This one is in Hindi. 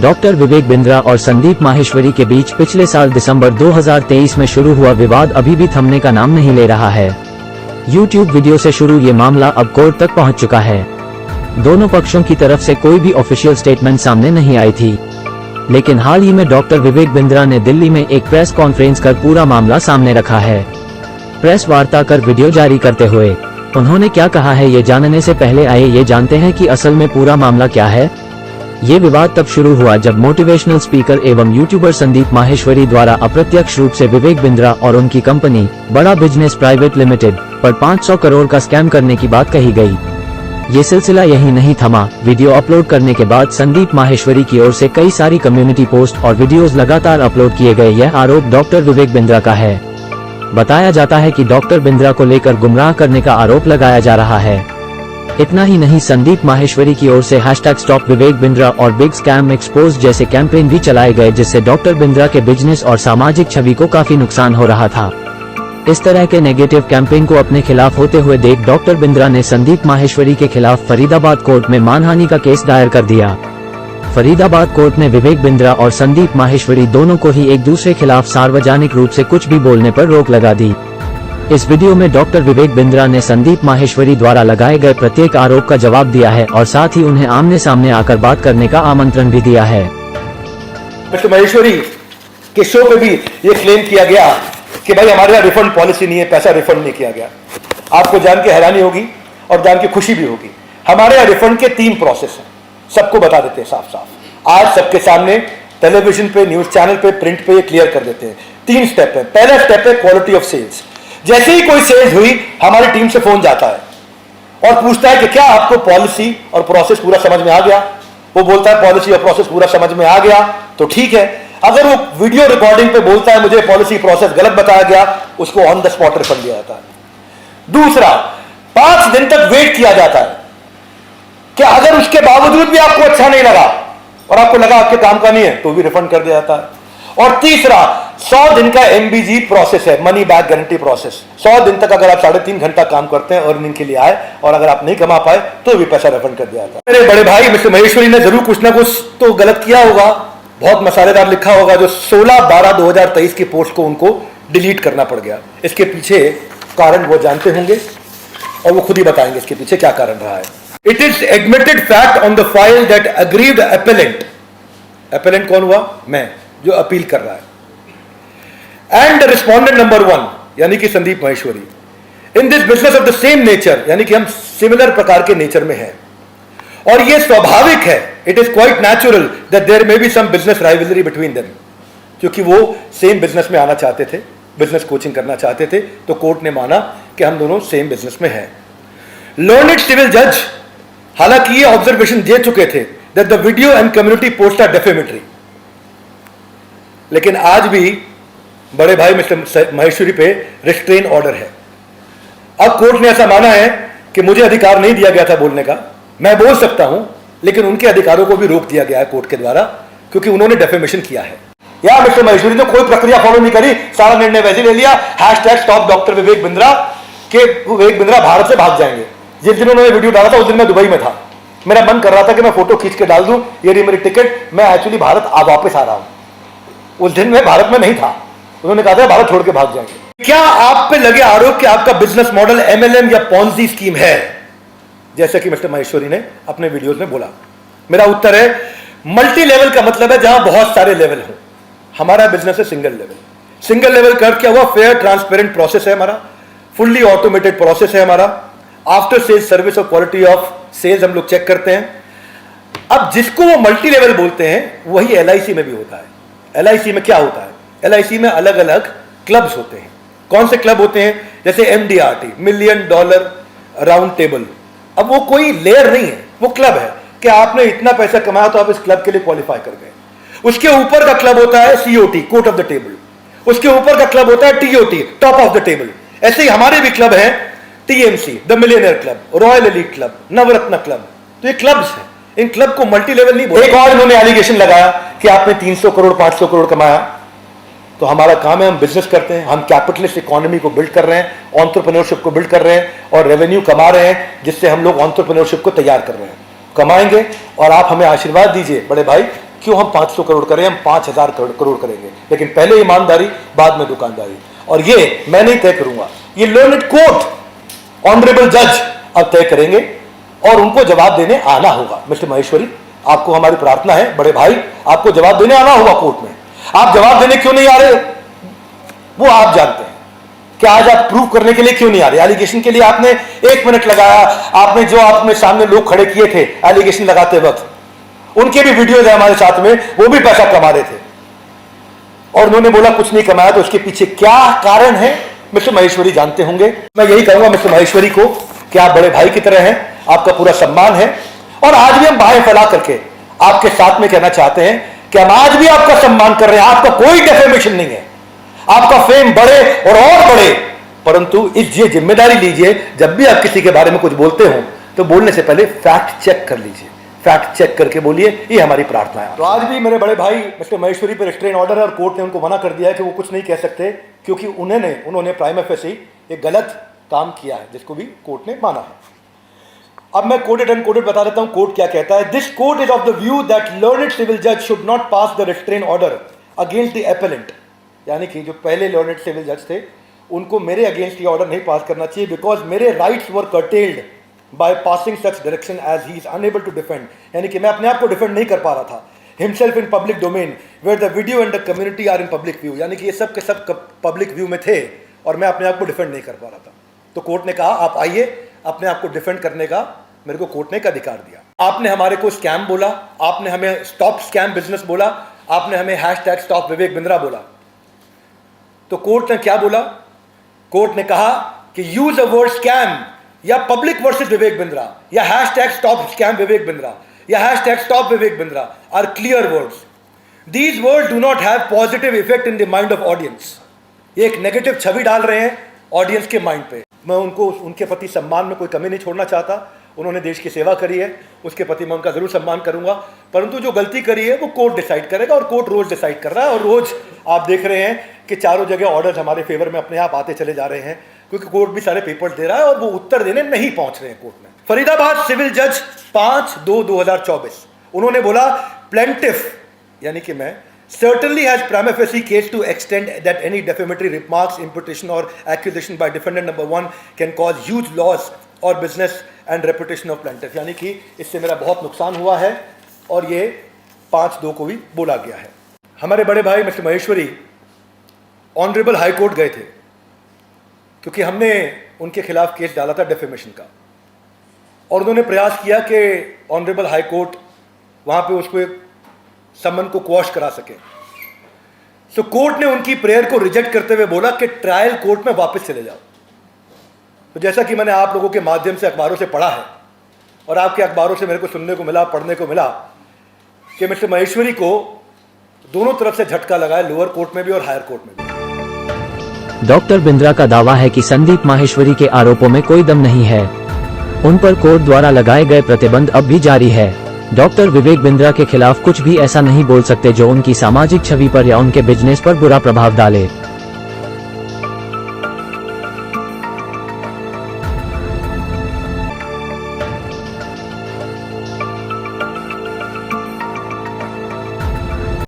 डॉक्टर विवेक बिंद्रा और संदीप माहेश्वरी के बीच पिछले साल दिसंबर 2023 में शुरू हुआ विवाद अभी भी थमने का नाम नहीं ले रहा है। YouTube वीडियो से शुरू ये मामला अब कोर्ट तक पहुंच चुका है। दोनों पक्षों की तरफ से कोई भी ऑफिशियल स्टेटमेंट सामने नहीं आई थी, लेकिन हाल ही में डॉक्टर विवेक बिंद्रा ने दिल्ली में एक प्रेस कॉन्फ्रेंस कर पूरा मामला सामने रखा है। प्रेस वार्ता कर वीडियो जारी करते हुए उन्होंने क्या कहा है, ये जानने से पहले आइए ये जानते हैं कि असल में पूरा मामला क्या है। ये विवाद तब शुरू हुआ जब मोटिवेशनल स्पीकर एवं यूट्यूबर संदीप माहेश्वरी द्वारा अप्रत्यक्ष रूप से विवेक बिंद्रा और उनकी कंपनी बड़ा बिजनेस प्राइवेट लिमिटेड पर 500 करोड़ का स्कैम करने की बात कही गई। ये सिलसिला यही नहीं थमा। वीडियो अपलोड करने के बाद संदीप माहेश्वरी की ओर से कई सारी कम्युनिटी पोस्ट और वीडियोस लगातार अपलोड किए गए। यह आरोप डॉक्टर विवेक बिंद्रा का है। बताया जाता है कि डॉक्टर बिंद्रा को लेकर गुमराह करने का आरोप लगाया जा रहा है। इतना ही नहीं, संदीप माहेश्वरी की ओर से #स्टॉप विवेक बिंद्रा और बिग स्कैम एक्सपोज जैसे कैंपेन भी चलाए गए, जिससे डॉक्टर बिंद्रा के बिजनेस और सामाजिक छवि को काफी नुकसान हो रहा था। इस तरह के नेगेटिव कैंपेन को अपने खिलाफ होते हुए देख डॉक्टर बिंद्रा ने संदीप माहेश्वरी के खिलाफ फरीदाबाद कोर्ट में मानहानि का केस दायर कर दिया। फरीदाबाद कोर्ट ने विवेक बिंद्रा और संदीप माहेश्वरी दोनों को ही एक दूसरे खिलाफ सार्वजनिक रूप से कुछ भी बोलने पर रोक लगा दी। इस वीडियो में डॉक्टर विवेक बिंद्रा ने संदीप माहेश्वरी द्वारा लगाए गए प्रत्येक आरोप का जवाब दिया है और साथ ही उन्हें आमने सामने आकर बात करने का आमंत्रण भी दिया है। मिस्टर माहेश्वरी के शो पे भी ये क्लेम किया गया कि भाई हमारे यहाँ रिफंड पॉलिसी नहीं है, पैसा रिफंड नहीं किया गया। आपको जान के हैरानी होगी और जान के खुशी भी होगी, हमारे यहाँ रिफंड के 3 प्रोसेस हैं। सबको बता देते हैं साफ साफ, आज सबके सामने टेलीविजन पे, न्यूज चैनल पे, प्रिंट पे ये क्लियर कर देते हैं। 3 स्टेप है। पहला स्टेप है क्वालिटी ऑफ सेल्स। जैसे ही कोई सेल्स हुई हमारी टीम से फोन जाता है और पूछता है कि क्या आपको पॉलिसी और प्रोसेस पूरा समझ में आ गया। वो बोलता है पॉलिसी और प्रोसेस पूरा समझ में आ गया तो ठीक है। अगर वो वीडियो रिकॉर्डिंग पे बोलता है मुझे पॉलिसी प्रोसेस गलत बताया गया, उसको ऑन द स्पॉट रिफंड दिया जाता है। दूसरा, 5 दिन तक वेट किया जाता है कि अगर उसके बावजूद भी आपको अच्छा नहीं लगा और आपको लगा आपके काम का नहीं है तो भी रिफंड कर दिया जाता है। और तीसरा, 100 दिन का MBG प्रोसेस है, मनी बैक गारंटी प्रोसेस। 100 दिन तक अगर आप 3.5 घंटा काम करते हैं अर्निंग के लिए आए और अगर आप नहीं कमा पाए तो भी पैसा रिफंड कर दिया जाता है। मेरे बड़े भाई मिस्टर माहेश्वरी ने जरूर कुछ ना कुछ तो गलत किया होगा, बहुत मसालेदार लिखा होगा जो 16/12/2023 की पोस्ट को उनको डिलीट करना पड़ गया। इसके पीछे कारण वो जानते होंगे और वो खुद ही बताएंगे इसके पीछे क्या कारण रहा है। It is admitted fact on the file that aggrieved appellant, appellant कौन हुआ? मैं, जो अपील कर रहा है, एंड रिस्पोंडेंट नंबर 1 यानी कि Sandeep Maheshwari, in this business of the same nature, यानी कि हम सिमिलर प्रकार के नेचर में हैं और यह स्वाभाविक है। It is quite natural that there may be some business rivalry between them, क्योंकि वो सेम बिजनेस में आना चाहते थे, बिजनेस कोचिंग करना चाहते थे, तो कोर्ट ने माना कि हम दोनों सेम बिजनेस में हैं। लर्नड सिविल जज हालांकि ये ऑब्जर्वेशन दे चुके थे that the video and community post are defamatory, लेकिन आज भी बड़े भाई मिस्टर माहेश्वरी पे रिस्ट्रेन ऑर्डर है। अब कोर्ट ने ऐसा माना है कि मुझे अधिकार नहीं दिया गया था बोलने का, मैं बोल सकता हूं, लेकिन उनके अधिकारों को भी रोक दिया गया है कोर्ट के द्वारा क्योंकि उन्होंने डेफेमेशन किया है। या मिस्टर माहेश्वरी ने कोई प्रक्रिया फॉलो नहीं करी, सारा निर्णय वैसे ले लिया। #स्टॉप डॉक्टर विवेक बिंद्रा के विवेक बिंद्रा भारत से भाग जाएंगे। जिस दिन उन्होंने वीडियो डाला था उस दिन मैं दुबई में था, मेरा मन कर रहा था कि मैं फोटो खींच के डाल दूं, ये रही मेरी टिकट, मैं एक्चुअली भारत वापस आ रहा हूं। उस दिन मैं भारत में नहीं था, उन्होंने कहा था भारत छोड़ के भाग जाएंगे। क्या आप पे लगे आरोप कि आपका बिजनेस मॉडल MLM या पॉन्जी स्कीम है, जैसे कि मिस्टर माहेश्वरी ने अपने वीडियोस में बोला? मेरा उत्तर है मल्टी लेवल का मतलब है जहां बहुत सारे लेवल हो। हमारा बिजनेस है सिंगल लेवल। सिंगल लेवल कर क्या हुआ? फेयर ट्रांसपेरेंट प्रोसेस है हमारा, फुल्ली ऑटोमेटेड प्रोसेस है हमारा, आफ्टर सेल्स सर्विस और क्वालिटी ऑफ सेल्स हम लोग चेक करते हैं। अब जिसको वो मल्टी लेवल बोलते हैं वही LIC में भी होता है। LIC में क्या होता है? LIC में अलग अलग क्लब्स होते हैं। कौन से क्लब होते हैं? जैसे MDRT, $1 मिलियन राउंड टेबल। अब वो कोई लेयर नहीं है, वो क्लब है कि आपने इतना पैसा कमाया तो आप इस क्लब के लिए क्वालिफाई कर गए। उसके ऊपर का क्लब होता है COT, court of the table. उसके ऊपर का क्लब होता है TOT, top of the table. ऐसे ही हमारे भी क्लब हैं, TMC, the millionaire club, royal elite club, Navratna club. तो ये क्लब्स हैं, इन क्लब को मल्टी लेवल नहीं बोलते। एक और उन्होंने एलिगेशन लगाया कि आपने 300 करोड़ 500 करोड़ कमाया। तो हमारा काम है, हम बिजनेस करते हैं, हम कैपिटलिस्ट इकोनॉमी को बिल्ड कर रहे हैं, एंटरप्रेन्योरशिप को बिल्ड कर रहे हैं और रेवेन्यू कमा रहे हैं, जिससे हम लोग एंटरप्रेन्योरशिप को तैयार कर रहे हैं। कमाएंगे और आप हमें आशीर्वाद दीजिए बड़े भाई क्यों हम 500 करोड़ करें, हम 5000 करोड़ करेंगे, लेकिन पहले ईमानदारी बाद में दुकानदारी। और ये मैं नहीं तय करूंगा, ये लर्नड कोर्ट ऑनरेबल जज अब तय करेंगे और उनको जवाब देने आना होगा। मिस्टर महेश्वरी, आपको हमारी प्रार्थना है, बड़े भाई आपको जवाब देने आना होगा कोर्ट में। आप जवाब देने क्यों नहीं आ रहे वो आप जानते हैं। क्या आज आप प्रूव करने के लिए क्यों नहीं आ रहे? एलिगेशन के लिए आपने 1 मिनट लगाया, आपने जो आपने सामने लोग खड़े किए थे एलिगेशन लगाते वक्त, उनके भी वीडियोज है हमारे साथ में, वो भी पैसा कमा रहे थे और उन्होंने बोला कुछ नहीं कमाया। तो उसके पीछे क्या कारण है मिस्टर महेश्वरी जानते होंगे। मैं यही कहूंगा मिस्टर महेश्वरी को कि आप बड़े भाई की तरह हैं, आपका पूरा सम्मान है और आज भी हम बाहें फैला करके आपके साथ में कहना चाहते हैं कि हम आज भी आपका सम्मान कर रहे हैं। आपका कोई डेफेमेशन नहीं है, आपका फेम बढ़े और बढ़े, परंतु ये जिम्मेदारी लीजिए जब भी आप किसी के बारे में कुछ बोलते हो तो बोलने से पहले फैक्ट चेक कर लीजिए, फैक्ट चेक करके बोलिए, ये हमारी प्रार्थना है। तो आज भी मेरे बड़े भाई मिस्टर महेश्वरी पर रिस्ट्रेन ऑर्डर है और कोर्ट ने उनको मना कर दिया है कि वो कुछ नहीं कह सकते क्योंकि उन्होंने प्राइमा फेसी एक गलत काम किया है जिसको भी कोर्ट ने माना है। अब मैं कोटेड अनकोटेड बता देता हूं कोर्ट क्या कहता है। This court is of the view that learned civil जज should not pass the restrain order against the appellant, यानी कि जो पहले लर्नेड सिविल जज थे उनको मेरे अगेंस्ट ये ऑर्डर नहीं पास करना चाहिए बिकॉज मेरे rights were curtailed by passing such direction as he is unable to defend, यानी कि मैं अपने आप को डिफेंड नहीं कर पा रहा था। Himself in public domain where the video and the community are in public view, यानी कि ये सब के सब पब्लिक व्यू में थे और मैं अपने आप को डिफेंड नहीं कर पा रहा था। तो कोर्ट ने कहा आप आइए, अपने आप को डिफेंड करने का मेरे को कोर्ट ने एक अधिकार दिया। आपने हमारे को स्कैम बोला, आपने हमें स्टॉप स्कैम बिजनेस बोला, आपने हमें हैशटैग स्टॉप विवेक बिंद्रा बोला। तो कोर्ट ने क्या बोला? कोर्ट ने कहा कि यूज अ वर्ड स्कैम या पब्लिक वर्सेस विवेक बिंद्रा या hashtag stop scam Vivek Bindra या hashtag stop Vivek Bindra are clear words. These words do not have positive effect in the mind of audience. ये एक नेगेटिव छवि डाल रहे हैं ऑडियंस के माइंड पे। मैं उनको उनके प्रति सम्मान में कोई कमी नहीं छोड़ना चाहता, उन्होंने देश की सेवा करी है, उसके प्रति मैं उनका जरूर सम्मान करूंगा, परंतु जो गलती करी है वो कोर्ट डिसाइड करेगा और कोर्ट रोज डिसाइड कर रहा है। और रोज आप देख रहे हैं कि चारों जगह ऑर्डर्स हमारे फेवर में अपने आप आते चले जा रहे हैं क्योंकि कोर्ट भी सारे पेपर्स दे रहा है और वो उत्तर देने नहीं पहुंच रहे हैं कोर्ट में। फरीदाबाद सिविल जज 5/2/2024 उन्होंने बोला प्लेंटिफ यानी कि मैं certainly has prima facie case to extend that any defamatory remarks, imputation or accusation by defendant number 1 can cause huge loss or business and reputation of plaintiff, यानी कि इससे मेरा बहुत नुकसान हुआ है और ये 5/2 को भी बोला गया है। हमारे बड़े भाई mister Maheshwari honourable high court गए थे क्योंकि हमने उनके खिलाफ केस डाला था डेफेमेशन का और उन्होंने प्रयास किया कि ऑनरेबल हाई कोर्ट वहाँ पे उसको समन को क्वॉश करा सके। सो कोर्ट ने उनकी प्रेयर को रिजेक्ट करते हुए बोला कि ट्रायल कोर्ट में वापस चले जाओ। तो जैसा कि मैंने आप लोगों के माध्यम से अखबारों से पढ़ा है और आपके अखबारों से मेरे को सुनने को मिला, पढ़ने को मिला कि मिस्टर महेश्वरी को दोनों तरफ से झटका लगा है, लोअर कोर्ट में भी और हायर कोर्ट में भी। डॉक्टर बिंद्रा का दावा है कि संदीप माहेश्वरी के आरोपों में कोई दम नहीं है, उन पर कोर्ट द्वारा लगाए गए प्रतिबंध अब भी जारी है। डॉक्टर विवेक बिंद्रा के खिलाफ कुछ भी ऐसा नहीं बोल सकते जो उनकी सामाजिक छवि पर या उनके बिजनेस पर बुरा प्रभाव डाले।